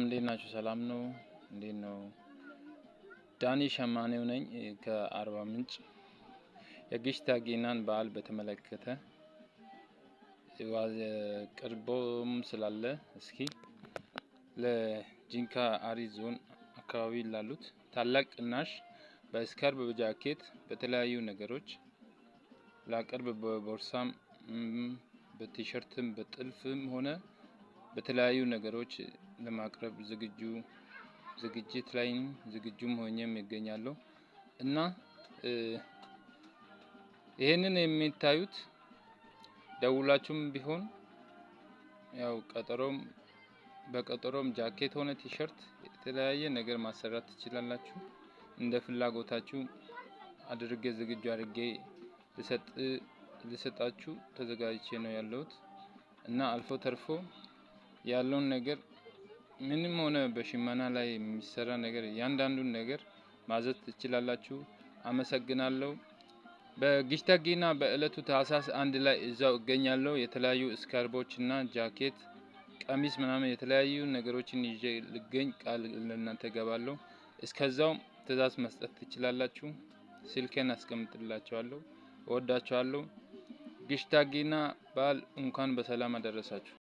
እንዴት ናችሁ? ሰላም ነው? እንዴት ነው? ዳኒ ሸማኔው ነኝ ከአርባ ምንጭ። የግሽታ ጊናን በዓል በተመለከተ ቅርቦም ስላለ እስኪ ለጂንካ አሪ ዞን አካባቢ ላሉት ታላቅ ቅናሽ በስካርብ በጃኬት በተለያዩ ነገሮች ላቀርብ በቦርሳም በቲሸርትም በጥልፍም ሆነ በተለያዩ ነገሮች ለማቅረብ ዝግጅት ላይ ዝግጁም ሆኜም ይገኛለሁ እና ይሄንን የሚታዩት ደውላችሁም ቢሆን ያው በቀጠሮም ጃኬት ሆነ ቲሸርት የተለያየ ነገር ማሰራት ትችላላችሁ። እንደ ፍላጎታችሁ አድርጌ ዝግጁ አድርጌ ልሰጣችሁ ተዘጋጅቼ ነው ያለሁት እና አልፎ ተርፎ ያለውን ነገር ምንም ሆነ በሽመና ላይ የሚሰራ ነገር ያንዳንዱን ነገር ማዘዝ ትችላላችሁ። አመሰግናለሁ። በግሽታ ጊና በእለቱ ታህሳስ 1 ላይ እዛው እገኛለሁ። የተለያዩ ስካርቦችና ጃኬት ቀሚስ ምናምን የተለያዩ ነገሮችን ይዤ ልገኝ ቃል ለእናንተ ገባለሁ። እስከዛው ትዕዛዝ መስጠት ትችላላችሁ። ስልኬን አስቀምጥላችኋለሁ። እወዳችኋለሁ። ግሽታ ጊና በዓል እንኳን በሰላም አደረሳችሁ።